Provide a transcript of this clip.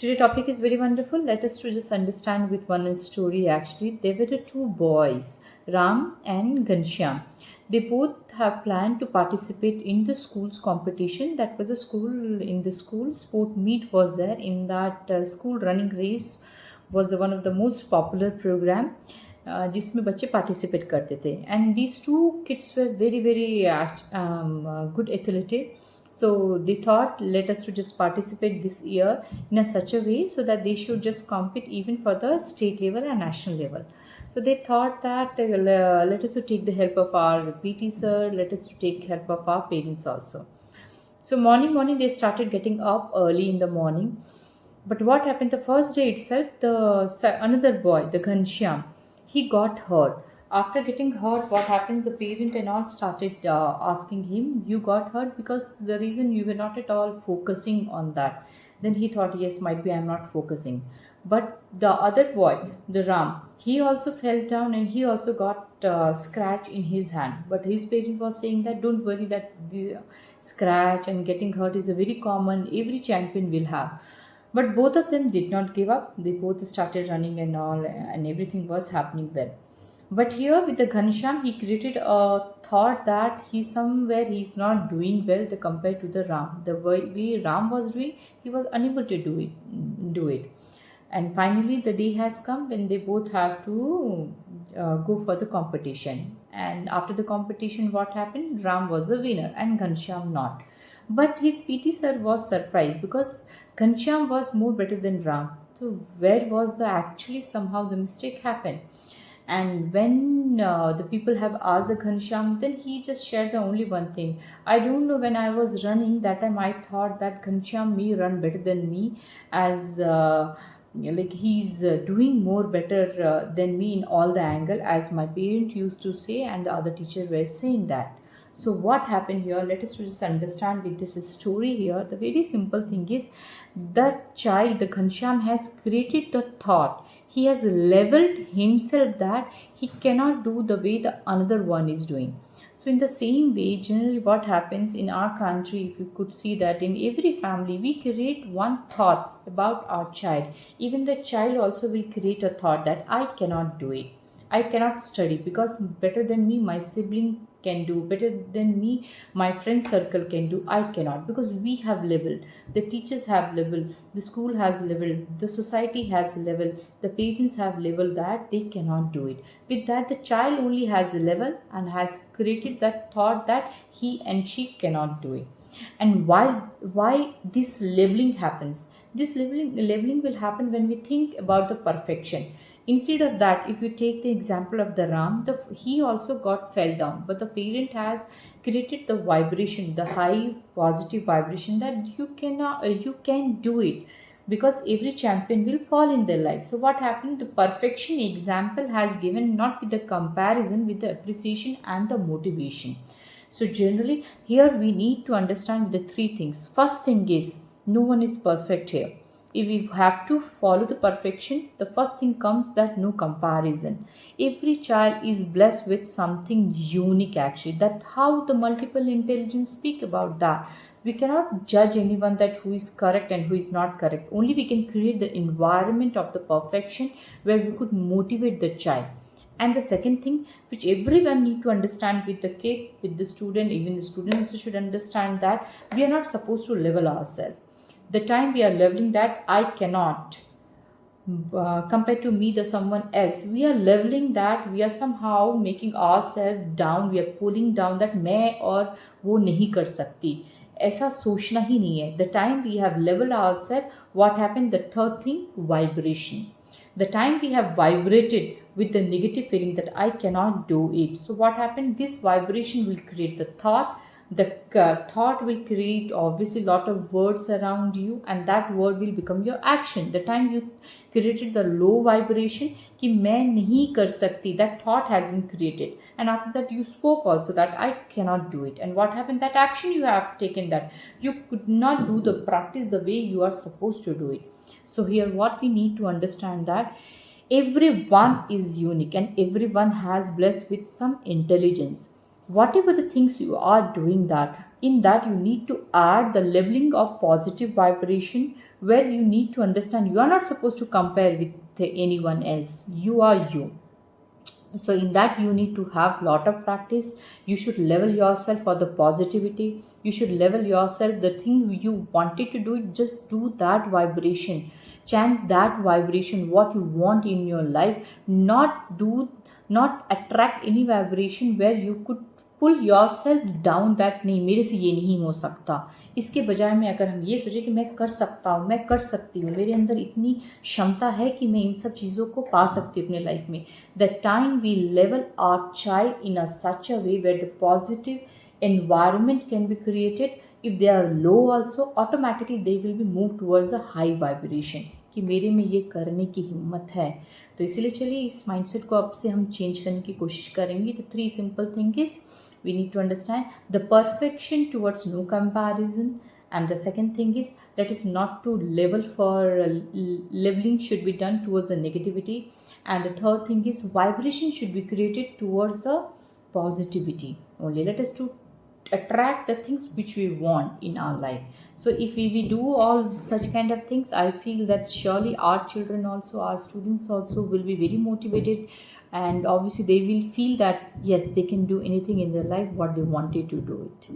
Today topic is very wonderful. Let us to just understand with one story actually. There were the two boys, Ram and Ghanshyam. They both have planned to participate in the school's competition. That was a school in the school sport meet was there. In that school running race was one of the most popular program जिसमें बच्चे participate करते थे and these two kids were very very good athletic. So they thought, let us to just participate this year in a such a way so that they should just compete even for the state level and national level. So they thought that let us to take the help of our PT sir, let us to take help of our parents also. So morning they started getting up early in the morning. But what happened the first day itself, the another boy, the Ghanshyam, he got hurt. After getting hurt, what happens? The parent and all started asking him, "You got hurt because the reason you were not at all focusing on that." Then he thought, "Yes, might be I'm not focusing." But the other boy, the Ram, he also fell down and he also got scratch in his hand. But his parent was saying that don't worry, that the scratch and getting hurt is a very common. Every champion will have. But both of them did not give up. They both started running and all, and everything was happening well. But here with the Ghanshyam, he created a thought that he's not doing well the compared to the Ram. The way Ram was doing, he was unable to do it. And finally, the day has come when they both have to go for the competition. And after the competition, what happened? Ram was a winner and Ghanshyam not. But his PT sir was surprised because Ghanshyam was more better than Ram. So where was the actually somehow the mistake happened? And when the people have asked the Ghanshyam, then he just shared the only one thing. I don't know, when I was running that time, I thought that Ghanshyam may run better than me, as like he's doing more better than me in all the angle, as my parent used to say, and the other teacher were saying that. So what happened here? Let us just understand with this story here. The very simple thing is that child, the Ghanshyam, has created the thought. He has leveled himself that he cannot do the way the another one is doing. So in the same way, generally what happens in our country, if you could see that in every family, we create one thought about our child. Even the child also will create a thought that I cannot do it. I cannot study because better than me, my sibling can do, better than me my friend circle can do, I cannot, because we have leveled, the teachers have leveled, the school has leveled, the society has leveled, the parents have leveled that they cannot do it. With that, the child only has a level and has created that thought that he and she cannot do it. And why this leveling happens? This leveling will happen when we think about the perfection. Instead of that, if you take the example of the Ram, he also got fell down, but the parent has created the vibration, the high positive vibration, that you can do it, because every champion will fall in their life. So what happened? The perfection example has given, not with the comparison, with the appreciation and the motivation. So generally here we need to understand the three things. First thing is, no one is perfect here. If we have to follow the perfection, the first thing comes that no comparison. Every child is blessed with something unique actually. That how the multiple intelligence speak about that. We cannot judge anyone that who is correct and who is not correct. Only we can create the environment of the perfection where we could motivate the child. And the second thing which everyone need to understand with the kid, with the student, even the student also should understand that we are not supposed to level ourselves. The time we are leveling that I cannot compared to me, the someone else, we are leveling that, we are somehow making ourselves down, we are pulling down that मैं और वो नहीं कर सकती, ऐसा सोचना ही नहीं है. The time we have leveled ourselves, what happened? The third thing, vibration. The time we have vibrated with the negative feeling that I cannot do it, so what happened? This vibration will create the thought. The thought will create obviously lot of words around you, and that word will become your action. The time you created the low vibration कि मैं नहीं कर सकती, that thought has been created, and after that you spoke also that I cannot do it, and what happened? That action you have taken, that you could not do the practice the way you are supposed to do it. So here what we need to understand that everyone is unique and everyone has blessed with some intelligence. Whatever the things you are doing, that in that you need to add the leveling of positive vibration where you need to understand you are not supposed to compare with anyone else. You are you. So in that you need to have lot of practice. You should level yourself for the positivity. You should level yourself, the thing you wanted to do, just do that vibration, chant that vibration, what you want in your life. Not attract any vibration where you could pull yourself down, that नहीं मेरे से ये नहीं हो सकता। इसके बजाय में अगर हम ये सोचें कि मैं कर सकता हूँ, मैं कर सकती हूँ, मेरे अंदर इतनी क्षमता है कि मैं इन सब चीज़ों को पा सकती हूँ अपने लाइफ में, the time we level our child in a such a way where the positive environment can be created. If they are low also, automatically they will be moved towards a high vibration कि मेरे में ये करने की हिम्मत है। तो इसीलिए चलिए इस माइंडसेट को अब से हम चेंज करने की कोशिश करेंगे। तो 3 simple thing is, we need to understand the perfection towards no comparison, and the second thing is that is not to level for leveling should be done towards the negativity, and the third thing is vibration should be created towards the positivity only. Let us to attract the things which we want in our life. So if we do all such kind of things, I feel that surely our children also, our students also will be very motivated, and obviously they will feel that yes, they can do anything in their life what they wanted to do it.